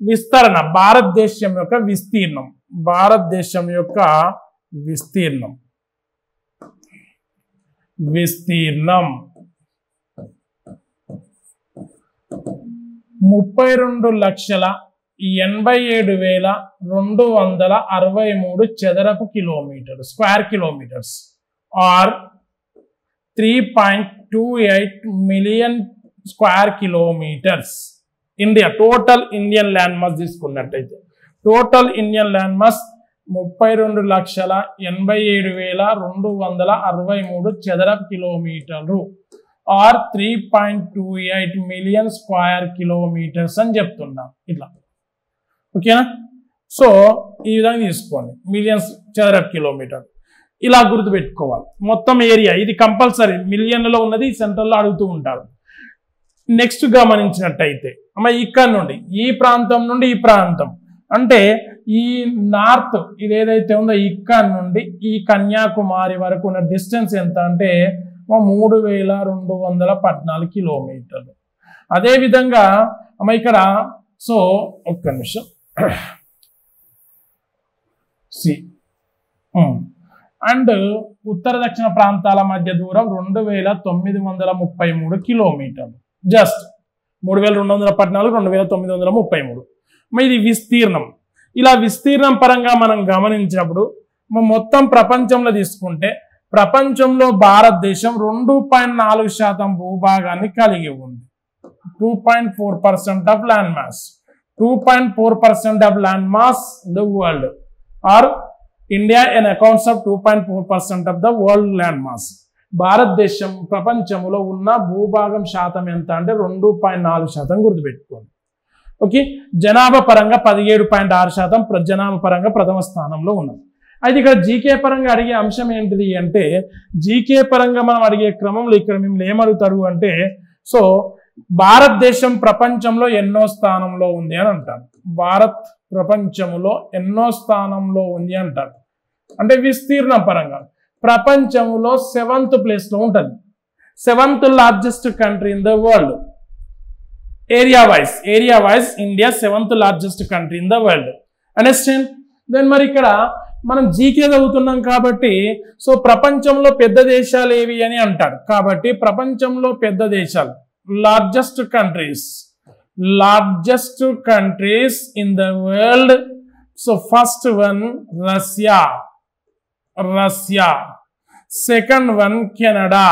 విస్తరణ, భారతదేశం యొక్క విస్తీర్ణం. 32,87,263 చదరపు kilometre, square kilometres, or 3.28 million square kilometres. India total Indian land mass తీసుకున్నట్టయితే టోటల్ ఇండియన్ ల్యాండ్ మాస్ 32,87,263 చదరపు కిలోమీటర్లు, ఆర్ 3.28 million స్క్వేర్ కిలోమీటర్స్ అని చెప్తున్నాం. ఇట్లా ఓకేనా? సో ఈ విధంగా తీసుకోండి, మిలియన్స్ చదరపు కిలోమీటర్. ఇలా గుర్తుపెట్టుకోవాలి. మొత్తం ఏరియా ఇది కంపల్సరీ మిలియన్లలో ఉన్నది, సెంట్రల్లో అడుగుతూ ఉంటారు. నెక్స్ట్ గమనించినట్టయితే ఇక్కడ నుండి ఈ ప్రాంతం నుండి ఈ ప్రాంతం అంటే ఈ నార్త్ ఇది ఏదైతే ఉందో ఇక్కడ నుండి ఈ కన్యాకుమారి వరకు ఉన్న డిస్టెన్స్ ఎంత అంటే 3,214 కిలోమీటర్లు. అదేవిధంగా ఇక్కడ సో ఒక్క నిమిషం అండ్ ఉత్తర దక్షిణ ప్రాంతాల మధ్య దూరం 2,933 కిలోమీటర్లు. జస్ట్ 3,214, 2,933. ఇది విస్తీర్ణం. ఇలా విస్తీర్ణం పరంగా మనం గమనించినప్పుడు మొత్తం ప్రపంచంలో తీసుకుంటే ప్రపంచంలో భారతదేశం 2.4% భూభాగాన్ని కలిగి ఉంది. 2.4% of land mass. 2.4% of land mass in the world or India in accounts of 2.4% of the world land mass. భారతదేశం ప్రపంచంలో ఉన్న భూభాగం శాతం ఎంత అంటే 2.4% గుర్తుపెట్టుకోండి. ఓకే, జనాభా పరంగా 17.6% జనాభా పరంగా ప్రథమ స్థానంలో ఉన్నది. అయితే ఇక్కడ జీకే పరంగా అడిగే అంశం ఏంటిది అంటే జీకే పరంగా మనం అడిగే క్రమంలో ఇక్కడ మిమ్మల్ని ఏమడుగుతారు అంటే సో భారతదేశం ప్రపంచంలో ఎన్నో స్థానంలో ఉంది అని అంటారు. భారత్ ప్రపంచంలో ఎన్నో స్థానంలో ఉంది అంటారు. అంటే విస్తీర్ణం పరంగా ప్రపంచంలో 7th place లో ఉంటుంది. 7th largest country in the world. Area wise India 7th largest country in the world. Understand? Then మరి ఇక్కడ మనం జీకే చదువుతున్నాం కాబట్టి సో ప్రపంచంలో పెద్ద దేశాలు ఏవి అని అంటాడు. కాబట్టి ప్రపంచంలో పెద్ద దేశాలు largest countries in the world. So first one Russia, second one Canada,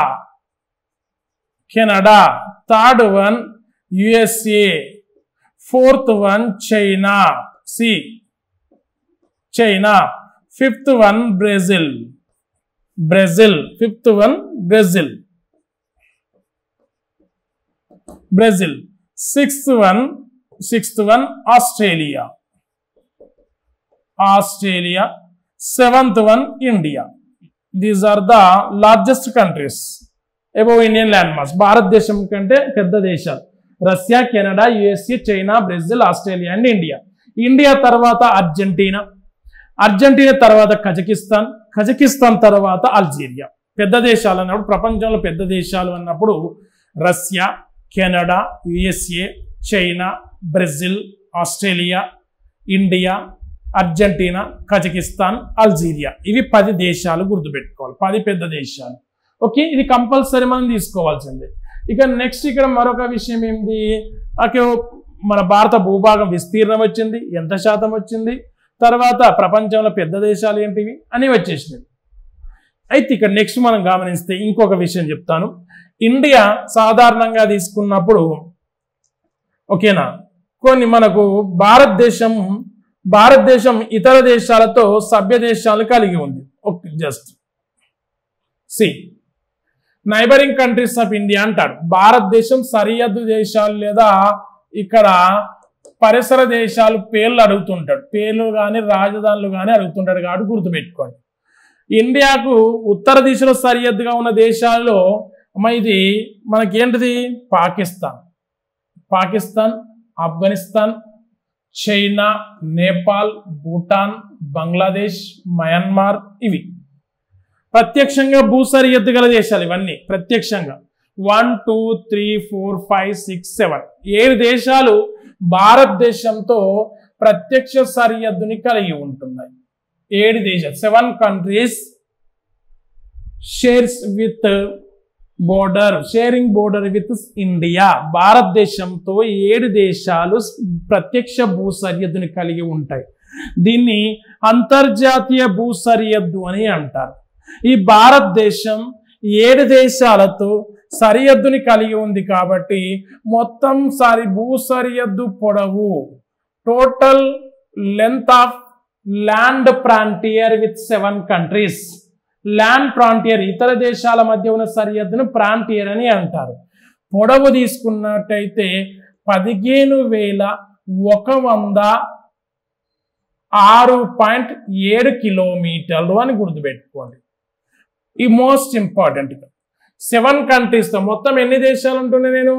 third one USA, fourth one China, fifth one Brazil, sixth one Australia, seventh one India. These are the largest countries above Indian land mass. భారతదేశం కంటే పెద్ద దేశాలు Russia, Canada, USA, China, Brazil, Australia and India. India తర్వాత Argentina తర్వాత Kazakhstan తర్వాత Algeria. పెద్ద దేశాలు అన్నప్పుడు ప్రపంచంలో పెద్ద దేశాలు అన్నప్పుడు Russia, Canada, USA, China, Brazil, Australia, India, Argentina, Kazakhstan, Algeria. ఇవి 10 దేశాలు గుర్తుపెట్టుకోవాలి, 10 పెద్ద దేశాలు. ఓకే, ఇది కంపల్సరీ మనం తీసుకోవాల్సిందే. ఇక నెక్స్ట్ ఇక్కడ మరొక విషయం ఏంటి, మన భారత భూభాగం విస్తీర్ణం వచ్చింది, ఎంత శాతం వచ్చింది, తర్వాత ప్రపంచంలో పెద్ద దేశాలు ఏంటివి అని వచ్చేసినవి. అయితే ఇక్కడ నెక్స్ట్ మనం గమనిస్తే ఇంకొక విషయం చెప్తాను. ఇండియా సాధారణంగా తీసుకున్నప్పుడు ఓకేనా, కొన్ని మనకు భారతదేశం ఇతర దేశాలతో సభ్య దేశాలు కలిగి ఉంది. Okay, just neighbouring countries of India అంటాడు. భారతదేశం సరిహద్దు దేశాలు లేదా ఇక్కడ పరిసర దేశాలు పేర్లు అడుగుతుంటాడు, పేర్లు కానీ రాజధానులు కానీ అడుగుతుంటాడు కాబట్టి గుర్తుపెట్టుకోండి. ఇండియాకు ఉత్తర దిశలో సరిహద్దుగా ఉన్న దేశాల్లో ఇది మనకేంటిది, పాకిస్తాన్, ఆఫ్ఘనిస్తాన్, చైనా, నేపాల్, భూటాన్, బంగ్లాదేశ్, మయన్మార్. ఇవి ప్రత్యక్షంగా భూ సరిహద్దు గల దేశాలు. ఇవన్నీ ప్రత్యక్షంగా 1 2 3 4 5 6 7 7 దేశాలు భారతదేశంతో ప్రత్యక్ష సరిహద్దుని కలిగి ఉంటున్నాయి. 7 దేశాలు, 7 countries sharing border with India. భారతదేశంతో 7 దేశాలు ప్రత్యక్ష భూ సరిహద్దుని కలిగి ఉంటాయి. దీన్ని అంతర్జాతీయ భూ సరిహద్దు అని అంటారు. ఈ భారతదేశం 7 దేశాలతో సరిహద్దుని కలిగి ఉంది కాబట్టి మొత్తం భూ సరిహద్దు పొడవు, total length of land frontier with 7 countries. Land frontier ఇతర దేశాల మధ్య ఉన్న సరిహద్దును ఫ్రాంటియర్ అని అంటారు. పొడవు తీసుకున్నట్టయితే 15,106.7 కిలోమీటర్లు అని గుర్తుపెట్టుకోండి. ఈ మోస్ట్ ఇంపార్టెంట్ 7 countries తో మొత్తం ఎన్ని దేశాలు ఉంటున్నాయి, నేను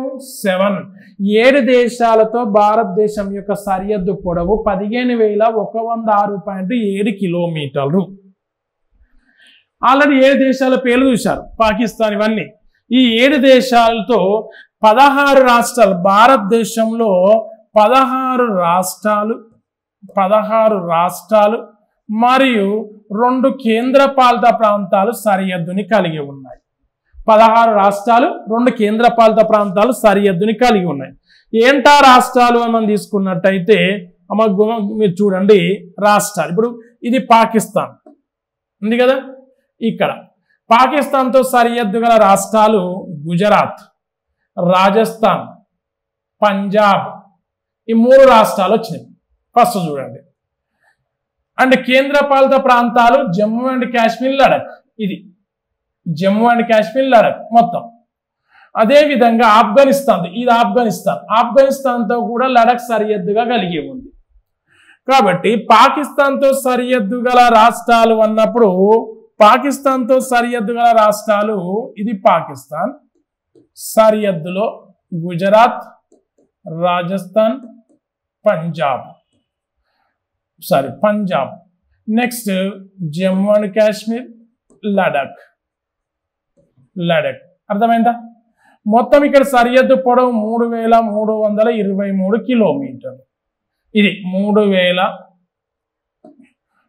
7 దేశాలతో భారతదేశం యొక్క సరిహద్దు పొడవు 15,106.7 కిలోమీటర్లు. ఆల్రెడీ 7 దేశాల పేర్లు చూశారు, పాకిస్తాన్, ఇవన్నీ. ఈ 7 దేశాలతో 16 రాష్ట్రాలు, భారతదేశంలో 16 రాష్ట్రాలు మరియు 2 కేంద్రపాలిత ప్రాంతాలు సరిహద్దుని కలిగి ఉన్నాయి. 16 రాష్ట్రాలు, 2 కేంద్రపాలిత ప్రాంతాలు సరిహద్దుని కలిగి ఉన్నాయి. ఏంటా రాష్ట్రాలు అని మనం తీసుకున్నట్టయితే మీరు చూడండి రాష్ట్రాలు. ఇప్పుడు ఇది పాకిస్తాన్ ఉంది కదా, ఇక్కడ పాకిస్తాన్తో సరిహద్దు గల రాష్ట్రాలు గుజరాత్, రాజస్థాన్, పంజాబ్. ఈ 3 రాష్ట్రాలు వచ్చినాయి. ఫస్ట్ చూడండి. అండ్ కేంద్రపాలిత ప్రాంతాలు జమ్మూ అండ్ కాశ్మీర్, లడఖ్. ఇది జమ్మూ అండ్ కాశ్మీర్, లడఖ్ మొత్తం. అదేవిధంగా ఆఫ్ఘనిస్తాన్, ఇది ఆఫ్ఘనిస్తాన్తో కూడా లడఖ్ సరిహద్దుగా కలిగి ఉంది. కాబట్టి పాకిస్తాన్తో సరిహద్దు గల రాష్ట్రాలు అన్నప్పుడు పాకిస్తాన్తో సరిహద్దు గల రాష్ట్రాలు, ఇది పాకిస్తాన్, సరిహద్దులో గుజరాత్, రాజస్థాన్, పంజాబ్. Next Jammu and Kashmir, Ladakh. అర్థమైందా? మొత్తం ఇక్కడ సరిహద్దు పొడవు 3,323 కిలోమీటర్లు. ఇది 3,323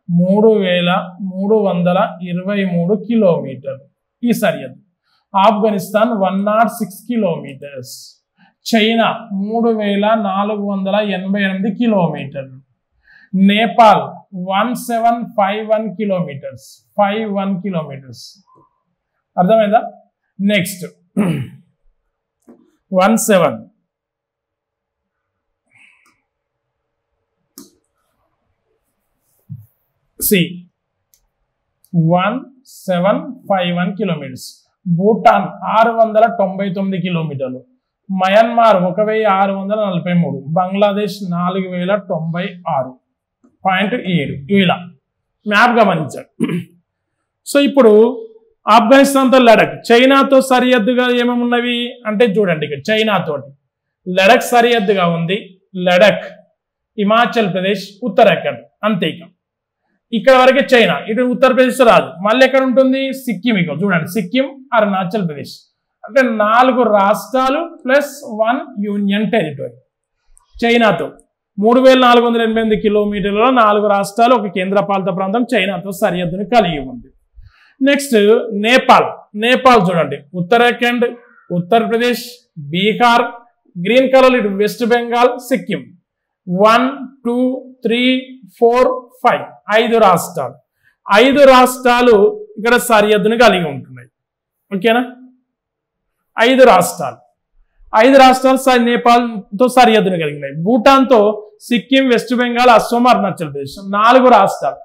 3323 కిలోమీటర్లు ఈ సరిహద్దు. ఆఫ్ఘనిస్తాన్ 106 కిలోమీటర్స్. చైనా 3488 కిలోమీటర్లు. Nepal 1751 kilometres 51 kilometres. అర్థమైందా? Next 17 1751 kilometres. భూటాన్ 699 కిలోమీటర్లు. మయన్మార్ 1643. బంగ్లాదేశ్ 4096.7. ఇలా మ్యాప్ గమనించారు. సో ఇప్పుడు ఆఫ్ఘనిస్తాన్తో లడఖ్, చైనాతో సరిహద్దుగా ఏమేమి ఉన్నవి అంటే చూడండి, ఇక్కడ చైనాతోటి లడఖ్ సరిహద్దుగా ఉంది. లడఖ్, హిమాచల్ ప్రదేశ్, ఉత్తరాఖండ్, అంతే. ఇక్కడ వరకే చైనా. ఇటు ఉత్తరప్రదేశ్ రాదు. మళ్ళీ ఎక్కడ ఉంటుంది? సిక్కిం. ఇక్కడ చూడండి, సిక్కిం, అరుణాచల్ ప్రదేశ్. అంటే 4 రాష్ట్రాలు ప్లస్ 1 యూనియన్ టెరిటరీ. చైనాతో 3488 కిలోమీటర్లలో 4 రాష్ట్రాలు, 1 కేంద్రపాలిత ప్రాంతం చైనాతో సరిహద్దుని కలిగి ఉంది. నెక్స్ట్ నేపాల్. నేపాల్ చూడండి, ఉత్తరాఖండ్, ఉత్తరప్రదేశ్, బీహార్, గ్రీన్ కలర్ ఇటు వెస్ట్ బెంగాల్, సిక్కిం. 1 2 3 4 5 5 రాష్ట్రాలు. 5 రాష్ట్రాలు ఇక్కడ సరిహద్దుని కలిగి ఉంటున్నాయి. ఓకేనా? 5 రాష్ట్రాలు. 5 రాష్ట్రాలు నేపాల్తో సరిహద్దుని కలిగి ఉన్నాయి. భూటాన్తో సిక్కిం, వెస్ట్ బెంగాల్, అస్సాం, అరుణాచల్ ప్రదేశ్ 4 రాష్ట్రాలు.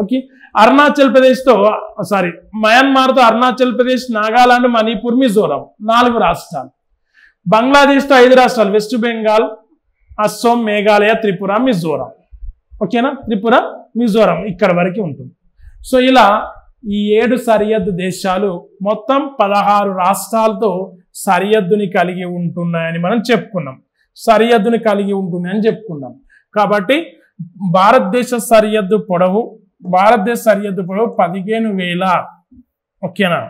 ఓకే. అరుణాచల్ ప్రదేశ్తో మయన్మార్తో అరుణాచల్ ప్రదేశ్, నాగాలాండ్, మణిపూర్, మిజోరాం 4 రాష్ట్రాలు. బంగ్లాదేశ్తో 5 రాష్ట్రాలు, వెస్ట్ బెంగాల్, అస్సాం, మేఘాలయ, త్రిపుర, మిజోరాం. ఓకేనా? త్రిపుర, మిజోరాం ఇక్కడ వరకు ఉంటుంది. సో ఇలా ఈ 7 సరిహద్దు దేశాలు మొత్తం 16 రాష్ట్రాలతో సరిహద్దుని కలిగి ఉంటున్నాయని మనం చెప్పుకున్నాం. సరిహద్దుని కలిగి ఉంటున్నాయని చెప్పుకున్నాం. కాబట్టి భారతదేశ సరిహద్దు పొడవు 15,000. ఓకేనా?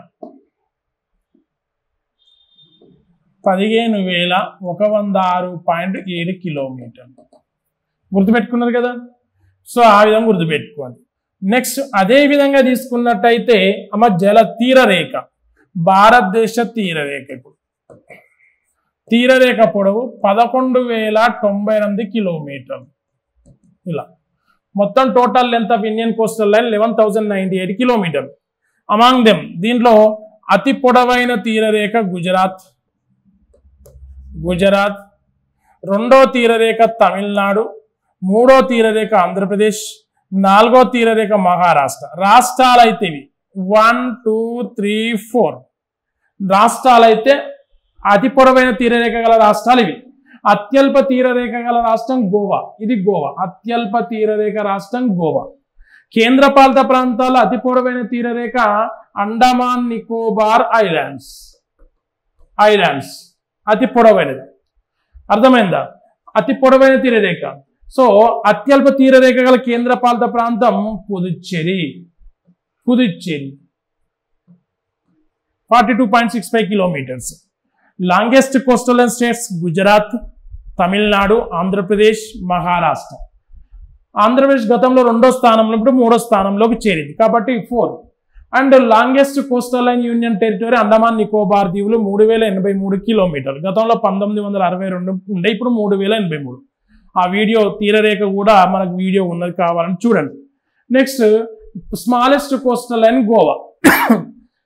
15,106.7 కిలోమీటర్లు. గుర్తుపెట్టుకున్నారు కదా? సో ఆ విధంగా గుర్తుపెట్టుకోవాలి. నెక్స్ట్ అదే విధంగా తీసుకున్నట్టయితే జల తీరరేఖ, భారతదేశ తీరరేఖ. ఇప్పుడు తీరరేఖ పొడవు 11,098 కిలోమీటర్లు. ఇలా మొత్తం total length of Indian coastal line 11,098 కిలోమీటర్లు. అమాంగ్ దెమ్ దీంట్లో అతి పొడవైన తీరరేఖ గుజరాత్. రెండో తీరరేఖ తమిళనాడు, మూడో తీరరేఖ ఆంధ్రప్రదేశ్, 4వ తీరరేఖ మహారాష్ట్ర. రాష్ట్రాలు అయితే ఇవి 1 2 3 4 రాష్ట్రాలైతే అతి పొడవైన తీరరేఖ గల రాష్ట్రాలు ఇవి. అత్యల్ప తీరరేఖ గల రాష్ట్రం గోవా. ఇది గోవా. అత్యల్ప తీరరేఖ రాష్ట్రం గోవా. కేంద్రపాలిత ప్రాంతాల అతి పొడవైన తీరరేఖ అండమాన్ నికోబార్ ఐలాండ్స్. అతి పొడవైనది. అర్థమైందా? అతి పొడవైన తీరరేఖ. సో అత్యల్ప తీరరేఖ గల కేంద్రపాలిత ప్రాంతం Puducherry 42.65 kilometres. Longest coastal states Gujarat, Tamil Nadu, Andhra Pradesh, Maharashtra. Andhra Pradesh గతంలో 2వ స్థానంలో, ఇప్పుడు 3వ స్థానంలోకి చేరింది కాబట్టి 4. And longest coastal line union territory Andaman Nicobar దీవులు 3,083 కిలోమీటర్లు. గతంలో 1962 ఉండే, ఇప్పుడు 3,083. ఆ వీడియో తీరరేఖ కూడా మనకు వీడియో ఉన్నది, కావాలని చూడండి. Next smallest coastal line Goa.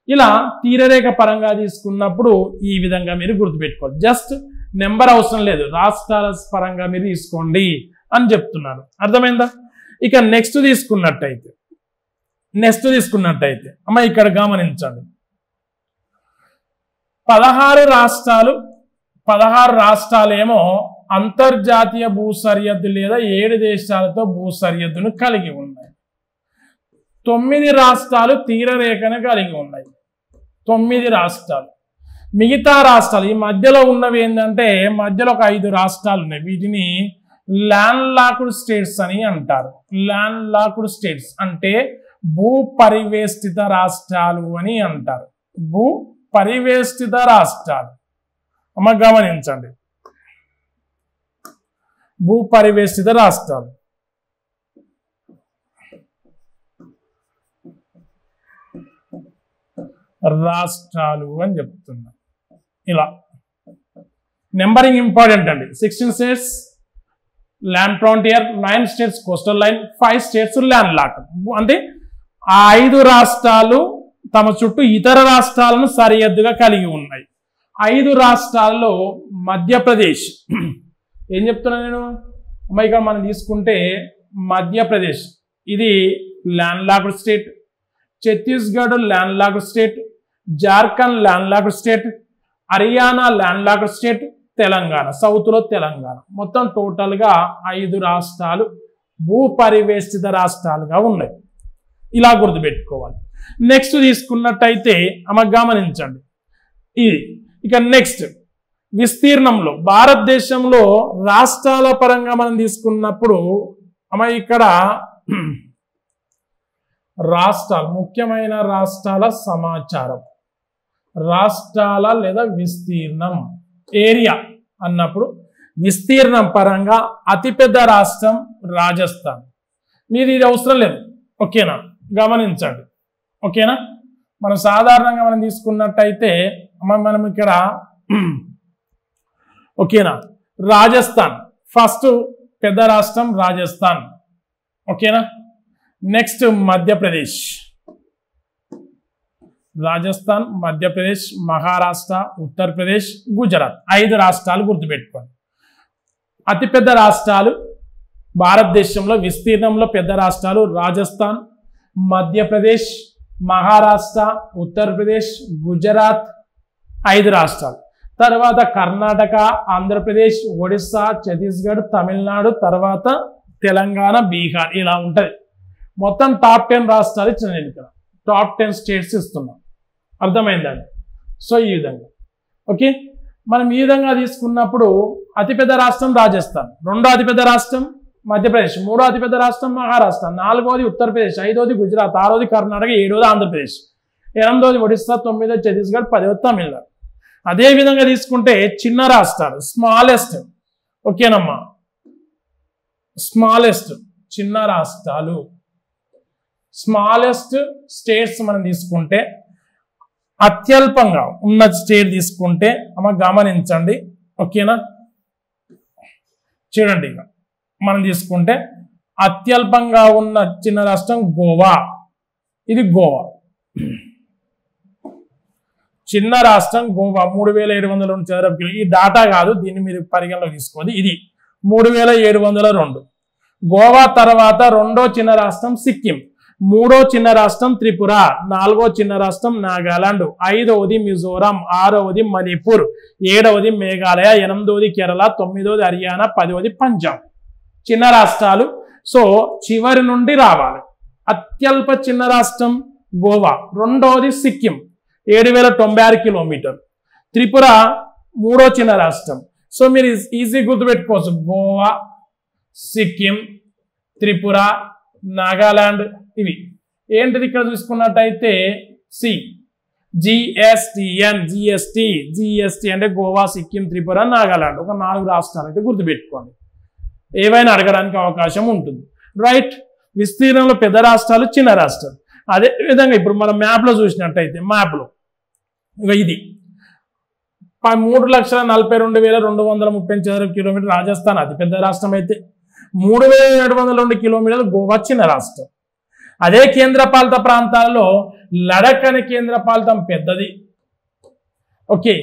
ఇలా తీరరేఖ పరంగా తీసుకున్నప్పుడు ఈ విధంగా మీరు గుర్తుపెట్టుకోవాలి. జస్ట్ నెంబర్ అవసరం లేదు, రాష్ట్రాల పరంగా మీరు తీసుకోండి అని చెప్తున్నాను. అర్థమైందా? ఇక నెక్స్ట్ తీసుకున్నట్టయితే ఇక్కడ గమనించండి. 16 రాష్ట్రాలేమో అంతర్జాతీయ భూ సరిహద్దు లేదా 7 దేశాలతో భూ సరిహద్దును కలిగి ఉన్నాయి. 9 రాష్ట్రాలు తీరరేఖను కలిగి ఉన్నాయి. 9 రాష్ట్రాలు. మిగతా రాష్ట్రాలు ఈ మధ్యలో ఉన్నవి ఏంటంటే, మధ్యలో ఒక 5 రాష్ట్రాలు ఉన్నాయి. వీటిని ల్యాండ్ లాక్డ్ స్టేట్స్ అని అంటారు. ల్యాండ్ లాక్డ్ స్టేట్స్ అంటే భూ పరివేష్టిత రాష్ట్రాలు అని అంటారు. భూ పరివేష్టిత రాష్ట్రాలు. గమనించండి, భూ పరివేష్టిత రాష్ట్రాలు. రాష్ట్రాలు అని చెప్తున్నా. ఇలా నెంబరింగ్ ఇంపార్టెంట్ అండి. 16 states land frontier, 9 states coastal line, 5 states land lock. అంటే ఆ 5 రాష్ట్రాలు తమ చుట్టూ ఇతర రాష్ట్రాలను సరిహద్దుగా కలిగి ఉన్నాయి. 5 రాష్ట్రాల్లో మధ్యప్రదేశ్, ఏం చెప్తున్నా నేను ఇక్కడ మనం తీసుకుంటే మధ్యప్రదేశ్ ఇది landlocked state, Chhattisgarh landlocked state, Jharkhand landlocked state, Haryana landlocked state, Telangana సౌత్లో తెలంగాణ. మొత్తం టోటల్గా 5 రాష్ట్రాలు భూపరివేష్టిత రాష్ట్రాలుగా ఉన్నాయి. ఇలా గుర్తుపెట్టుకోవాలి. నెక్స్ట్ తీసుకున్నట్టయితే గమనించండి ఇది. ఇక నెక్స్ట్ విస్తీర్ణంలో భారతదేశంలో రాష్ట్రాల పరంగా మనం తీసుకున్నప్పుడు ఇక్కడ రాష్ట్రాలు, ముఖ్యమైన రాష్ట్రాల సమాచారం, రాష్ట్రాల లేదా విస్తీర్ణం ఏరియా అన్నప్పుడు విస్తీర్ణం పరంగా అతిపెద్ద రాష్ట్రం రాజస్థాన్. మీది ఇది అవసరం లేదు, ఓకేనా, గమనించండి, ఓకేనా. మనం సాధారణంగా మనం తీసుకున్నట్టయితే మనం ఇక్కడ ఓకేనా రాజస్థాన్ ఫస్ట్ పెద్ద రాష్ట్రం రాజస్థాన్, ఓకేనా. నెక్స్ట్ మధ్యప్రదేశ్, రాజస్థాన్, మధ్యప్రదేశ్, మహారాష్ట్ర, ఉత్తరప్రదేశ్, గుజరాత్ 5 రాష్ట్రాలు గుర్తుపెట్టుకోండి. అతిపెద్ద రాష్ట్రాలు భారతదేశంలో విస్తీర్ణంలో పెద్ద రాష్ట్రాలు రాజస్థాన్, మధ్యప్రదేశ్, మహారాష్ట్ర, ఉత్తరప్రదేశ్, గుజరాత్ 5 రాష్ట్రాలు. తర్వాత కర్ణాటక, ఆంధ్రప్రదేశ్, ఒడిస్సా, ఛత్తీస్గఢ్, తమిళనాడు, తర్వాత తెలంగాణ, బీహార్. ఇలా ఉంటుంది. మొత్తం టాప్ 10 రాష్ట్రాలు ఇచ్చిన ఇక్కడ టాప్ 10 స్టేట్స్ ఇస్తున్నాం. అర్థమైందండి. సో ఈ విధంగా ఓకే. మనం ఈ విధంగా తీసుకున్నప్పుడు అతిపెద్ద రాష్ట్రం రాజస్థాన్, రెండో అతిపెద్ద రాష్ట్రం మధ్యప్రదేశ్, మూడో అతిపెద్ద రాష్ట్రం మహారాష్ట్ర, నాలుగోది ఉత్తరప్రదేశ్, ఐదోది గుజరాత్, ఆరోది కర్ణాటక, ఏడోది ఆంధ్రప్రదేశ్, ఎనిమిదోది ఒడిస్సా, తొమ్మిదోది ఛత్తీస్గఢ్, 10వ తమిళనాడు. అదే విధంగా తీసుకుంటే చిన్న రాష్ట్రాలు స్మాలెస్ట్, ఓకేనమ్మా, స్మాలెస్ట్ చిన్న రాష్ట్రాలు, స్మాలెస్ట్ స్టేట్స్ మనం తీసుకుంటే అత్యల్పంగా ఉన్న స్టేట్ తీసుకుంటే గమనించండి, ఓకేనా. చూడండి, ఇక మనం తీసుకుంటే అత్యల్పంగా ఉన్న చిన్న రాష్ట్రం గోవా. ఇది గోవా చిన్న రాష్ట్రం గోవా 3702 చదరపు కిలో. ఈ డాటా కాదు, దీన్ని మీరు పరిగణలోకి తీసుకోవాలి. ఇది 3702. గోవా తర్వాత రెండో చిన్న రాష్ట్రం సిక్కిం, మూడో చిన్న రాష్ట్రం త్రిపుర, నాలుగో చిన్న రాష్ట్రం నాగాలాండ్, ఐదవది మిజోరాం, ఆరవది మణిపూర్, ఏడవది మేఘాలయ, ఎనిమిదవది కేరళ, తొమ్మిదవది హర్యానా, 10వది పంజాబ్. చిన్న రాష్ట్రాలు. సో చివరి నుండి రావాలి. అత్యల్ప చిన్న రాష్ట్రం గోవా, రెండవది సిక్కిం 7096 కిలోమీటర్, త్రిపుర మూడో చిన్న రాష్ట్రం. సో మీరు ఈజీ గుర్తుపెట్టుకోవచ్చు, గోవా, సిక్కిం, త్రిపుర, నాగాలాండ్. ఇవి ఏంటిది ఇక్కడ చూసుకున్నట్టయితే జిఎస్టి అంటే గోవా, సిక్కిం, త్రిపుర, నాగాలాండ్. ఒక 4 రాష్ట్రాలు అయితే గుర్తుపెట్టుకోండి, ఏవైనా అడగడానికి అవకాశం ఉంటుంది. రైట్. విస్తీర్ణంలో పెద్ద రాష్ట్రాలు, చిన్న రాష్ట్రాలు. అదే విధంగా ఇప్పుడు మనం మ్యాప్లో చూసినట్టయితే, మ్యాప్లో ఇది 3,42,230 చదరపు కిలోమీటర్ రాజస్థాన్ అతిపెద్ద రాష్ట్రం అయితే, 3,702 కిలోమీటర్లు గోవా చిన్న రాష్ట్రం. అదే కేంద్రపాలిత ప్రాంతాలలో లడఖ్ అనే కేంద్రపాలితం పెద్దది, ఓకే,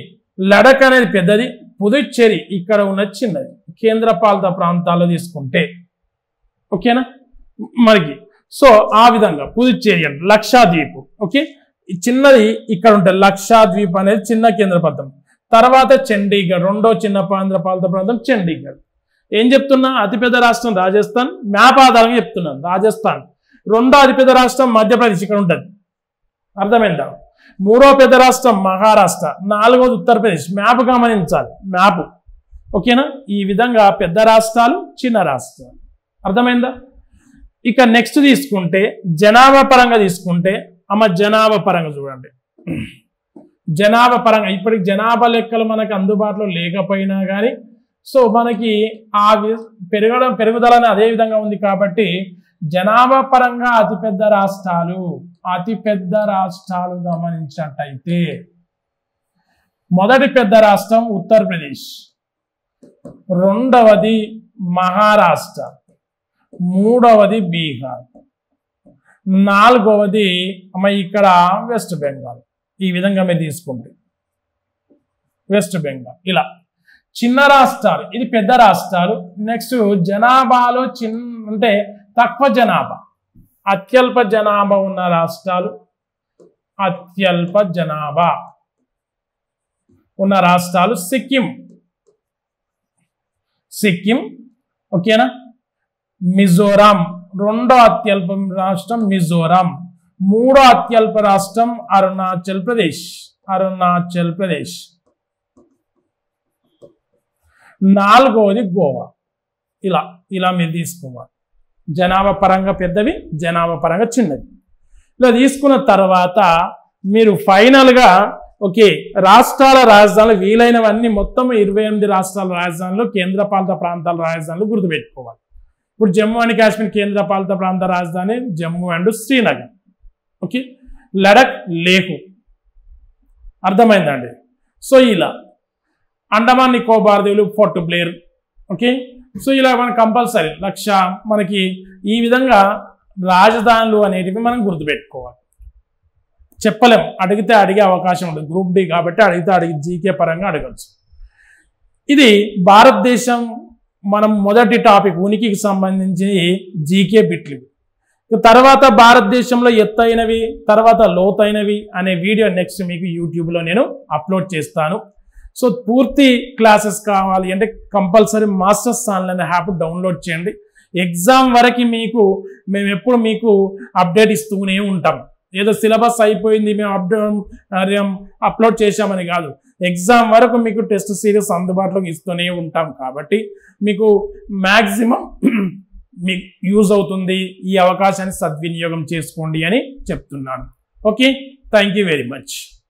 లడఖ్ అనేది పెద్దది, పుదుచ్చేరి ఇక్కడ ఉన్న చిన్నది. కేంద్రపాలిత ప్రాంతాల్లో తీసుకుంటే ఓకేనా మనకి. సో ఆ విధంగా పుదుచ్చేరి అంటే లక్షద్వీప్, ఓకే, చిన్నది ఇక్కడ ఉంటుంది. లక్షద్వీప్ అనేది చిన్న కేంద్రపాలితం. తర్వాత చండీగఢ్ రెండో చిన్న కేంద్రపాలిత ప్రాంతం చండీగఢ్. ఏం చెప్తున్నా, అతిపెద్ద రాష్ట్రం రాజస్థాన్, మ్యాప్ ఆధారంగా చెప్తున్నాను. రాజస్థాన్ రెండో అతిపెద్ద రాష్ట్రం మధ్యప్రదేశ్ ఇక్కడ ఉంటుంది, అర్థమైందా. మూడో పెద్ద రాష్ట్రం మహారాష్ట్ర, నాలుగోది ఉత్తరప్రదేశ్. మ్యాప్ గమనించాలి, మ్యాప్, ఓకేనా. ఈ విధంగా పెద్ద రాష్ట్రాలు, చిన్న రాష్ట్రాలు, అర్థమైందా. ఇక నెక్స్ట్ తీసుకుంటే జనాభా పరంగా తీసుకుంటే జనాభా పరంగా చూడండి. జనాభా పరంగా ఇప్పటికి జనాభా లెక్కలు మనకు అందుబాటులో లేకపోయినా కానీ సో మనకి ఆ పెరుగుదల అదే విధంగా ఉంది కాబట్టి జనాభా పరంగా అతిపెద్ద రాష్ట్రాలు అతిపెద్ద రాష్ట్రాలు గమనించినట్టయితే మొదటి పెద్ద రాష్ట్రం ఉత్తరప్రదేశ్, రెండవది మహారాష్ట్ర, మూడవది బీహార్, నాలుగవది ఇక్కడ వెస్ట్ బెంగాల్. ఈ విధంగా మీరు తీసుకుంటే వెస్ట్ బెంగాల్. ఇలా చిన్న రాష్ట్రాలు, ఇది పెద్ద రాష్ట్రాలు. నెక్స్ట్ జనాభాలో అంటే తక్కువ జనాభా, అత్యల్ప జనాభా ఉన్న రాష్ట్రాలు, అత్యల్ప జనాభా ఉన్న రాష్ట్రాలు సిక్కిం, ఓకేనా, మిజోరాం, రెండో అత్యల్ప రాష్ట్రం మిజోరాం, మూడో అత్యల్ప రాష్ట్రం అరుణాచల్ ప్రదేశ్, నాలుగవది గోవా. ఇలా మీరు తీసుకోవాలి. జనాభా పరంగా పెద్దవి, జనాభా పరంగా చిన్నవి. ఇలా తీసుకున్న తర్వాత మీరు ఫైనల్గా ఓకే రాష్ట్రాల రాజధానులు వీలైనవన్నీ మొత్తం 28 రాష్ట్రాల రాజధానులు, కేంద్రపాలిత ప్రాంతాల రాజధానులు గుర్తుపెట్టుకోవాలి. ఇప్పుడు జమ్మూ అండ్ కాశ్మీర్ కేంద్రపాలిత ప్రాంత రాజధాని జమ్మూ అండ్ శ్రీనగర్, ఓకే, లడక్ లేహ్, అర్థమైందండి. సో ఇలా అండమాన్ నికోబార్ దీవులు పోర్ట్ బ్లేర్, ఓకే. సో ఇలా మనకు కంపల్సరీ మనకి ఈ విధంగా రాజధానులు అనేటివి మనం గుర్తుపెట్టుకోవాలి. చెప్పలేం, అడిగితే అడిగే అవకాశం ఉంటుంది. గ్రూప్ డి కాబట్టి అడిగి జీకే పరంగా అడగచ్చు. ఇది భారతదేశం మనం మొదటి టాపిక్ ఉనికికి సంబంధించి జీకే బిట్లు. తర్వాత భారతదేశంలో ఎత్తైనవి, తర్వాత లోతైనవి అనే వీడియో నెక్స్ట్ మీకు యూట్యూబ్లో నేను అప్లోడ్ చేస్తాను. సో పూర్తి క్లాసెస్ కావాలి అంటే compulsory masters online app download చేయండి. ఎగ్జామ్ వరకు మేము ఎప్పుడు మీకు అప్డేట్ ఇస్తూనే ఉంటాం. ఏదో సిలబస్ అయిపోయింది మేము అప్లోడ్ చేశామని కాదు, ఎగ్జామ్ వరకు మీకు టెస్ట్ సిరీస్ అందుబాటులోకి ఇస్తూనే ఉంటాం. కాబట్టి మీకు మ్యాక్సిమం మీకు యూజ్ అవుతుంది. ఈ అవకాశాన్ని సద్వినియోగం చేసుకోండి అని చెప్తున్నాను. Okay, thank you very much.